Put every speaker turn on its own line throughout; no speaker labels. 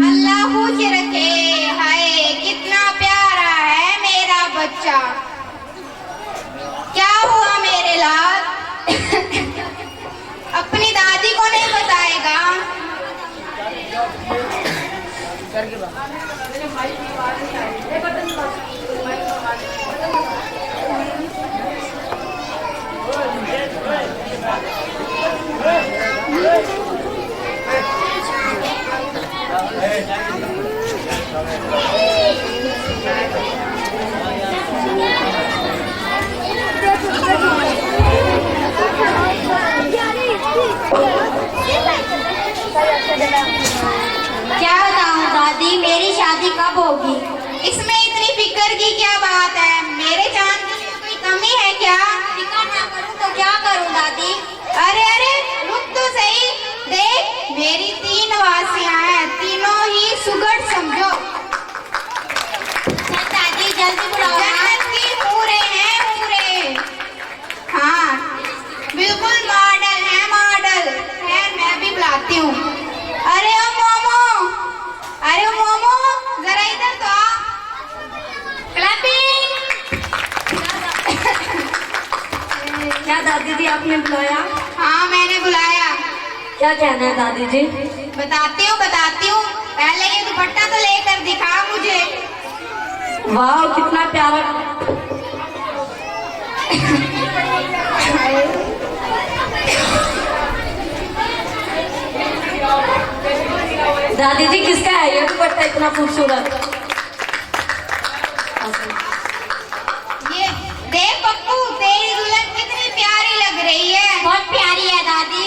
अल्लाह खुश रखे। हाय कितना प्यारा है मेरा बच्चा। क्या हुआ मेरे लाल? अपनी दादी को नहीं बताएगा? क्या बताऊं दादी, मेरी शादी कब होगी? इसमें इतनी फिक्र की क्या बात है? मेरे चांद की कोई कमी है क्या? फिक्र ना करूं तो क्या करूं दादी? अरे अरे रुक तो सही, देख मेरी 3 वासियां हैं, तीनों ही सुगढ़ समझो। दादी जल्दी बुलाओ। जन्नत की हूरे हैं हूरे। हाँ बिल्कुल मॉडल है मॉडल। खैर मैं भी बुलाती हूँ। अरे ओ मोमो, अरे ओ मोमो जरा इधर तो आ। क्लैपिंग।
क्या दादी जी आपने बुलाया?
हाँ मैंने बुलाया।
क्या कहना है दादी जी?
बताती हूँ पहले ये दुपट्टा तो लेकर दिखा मुझे।
वाह कितना प्यारा। दादी जी किसका है ये दुपट्टा इतना खूबसूरत?
ये देख पप्पू, तेरी दुल्हन कितनी प्यारी लग रही है। बहुत प्यारी है दादी।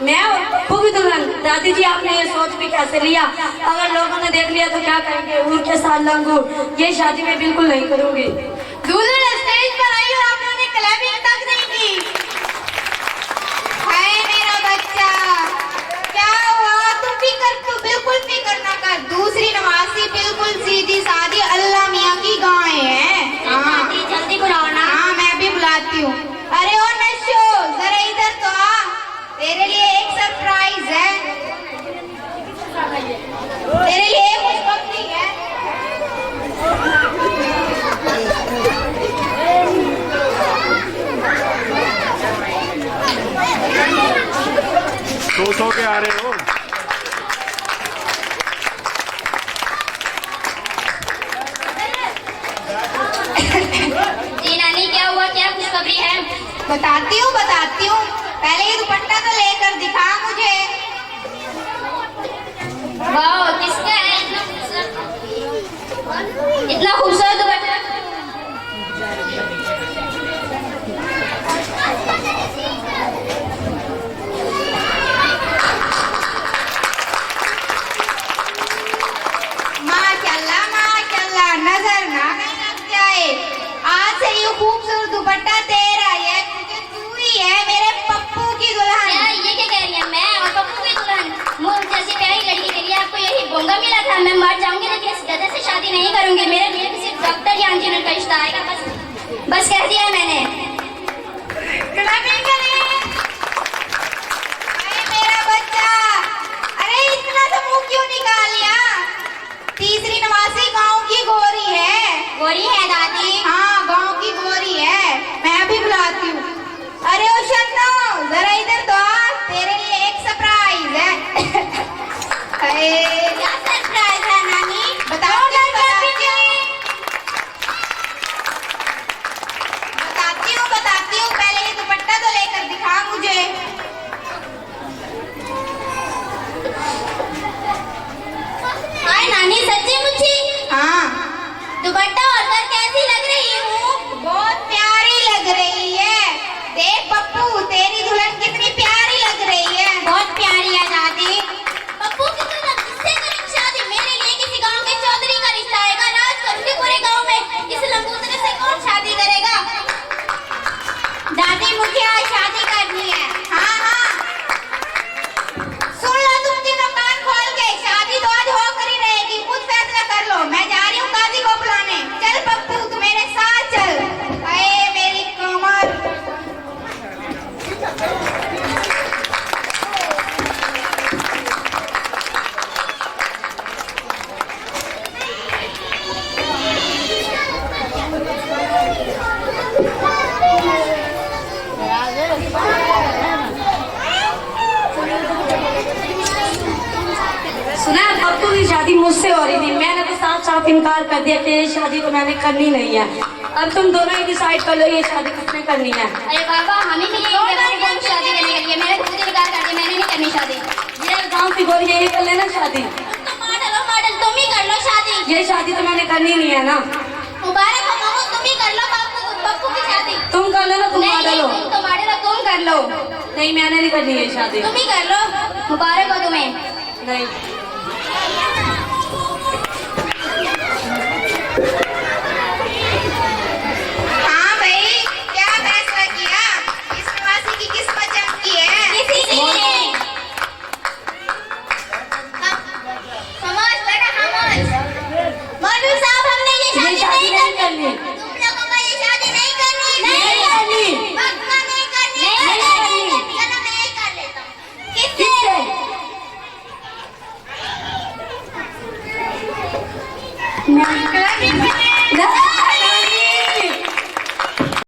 मैं और पप्पू की दुल्हन? दादी जी आपने ये सोच भी कैसे लिया? अगर लोगों ने देख लिया तो क्या कहेंगे? ऊर के साथ लंगूर, ये शादी मैं बिल्कुल नहीं करूंगी।
दुल्हन स्टेज पर आई और आप लोगों ने क्लैपिंग तक नहीं की। हाय मेरा बच्चा, क्या हुआ? तू बिल्कुल फिक्र ना कर। दूसरी नवासी बिल्कुल सीधी सादी अल्लाह मियाँ की गाय है। हाँ जल्दी बुलाओ ना। हाँ मैं भी बुलाती हूँ। अरे ओ नशो जरा इधर तो आ, तेरे लिए एक सरप्राइज है। तेरे लिए एक खुशखबरी है।
सो के आ रहे हो?
जी नानी क्या हुआ, क्या खुशखबरी है? बताती हूँ पहले ये दुपट्टा तो लेकर दिखा मुझे। वाह किसका है इतना खूबसूरत दुपट्टा? माशाल्लाह नजर ना कहीं लग जाए। आज से ये खूबसूरत दुपट्टा तेरा है, तुझे चूरी है मेरे पप्पू की दुल्हन।
ये क्या कह रही है? मैं और पप्पू की दुल्हन मुझ जैसी प्यारी लड़की के लिए आपको यही बोंगा मिला था? मैं मर जाऊंगी लेकिन इस गधे से शादी नहीं करूंगी। मेरे लिए किसी डॉक्टर या इंजीनियर का रिश्ता आएगा। बस कह दिया है मैंने।
अरे मेरा बच्चा, अरे इतना तो मुंह क्यों निकाल लिया? तीसरी नवासी गांव की गोरी है।
गोरी है दादी?
हाँ गांव की गोरी है। मैं भी बुलाती हूँ। अरे ओ शन्नो जरा इधर तो आ, तेरे लिए एक सरप्राइज है।
क्या सरप्राइज है नानी?
बताओ क्या बताती हूँ पहले ये दुपट्टा तो लेकर दिखा मुझे।
हाय नानी सच्ची मुझे?
हाँ
दुपट्टा और कर कैसी लग रही हूँ?
बहुत प्यारी लग रही है। देख पप्पू तेरी दुल्हन कितनी प्यारी लग रही है।
बहुत प्यारी है दादी। पप्पू की दुल्हन किससे करूँ शादी? मेरे लिए किसी गांव के चौधरी का रिश्ता आएगा। राज करूंगी पूरे गांव में। इस लंगूदरे से कौन शादी करेगा?
दादी मुझे आज शादी करनी है। हाँ
की शादी मुझसे हो रही थी, मैंने तो साफ साफ इनकार कर दिया कि ये शादी तो मैंने करनी नहीं है। अब तुम दोनों ही डिसाइड कर लो ये शादी किसने करनी है।
अरे बाबा हमें भी यही कहते हैं कि शादी करने के लिए मैंने खुद इनकार कर दिया, मैंने नहीं करनी शादी।
ये गाँव की गोरी यही कर लेना शादी।
तो मॉडल तुम ही कर लो शादी।
ये शादी तो मैंने करनी नहीं है ना।
मुबारक हो मामू, तुम ही कर लो पप्पू की शादी।
तुम कर लो ना, तुम
नहीं
मॉडल हो।
तुम तो मॉडल हो, तुम कर लो।
नहीं मैंने नहीं करनी है शादी।
तुम ही कर लो, मुबारक हो तुम्हें।
नहीं
हाँ भाई, क्या फैसला किया? इस नवासी की किस्मत चमकी है।
किसी की नहीं।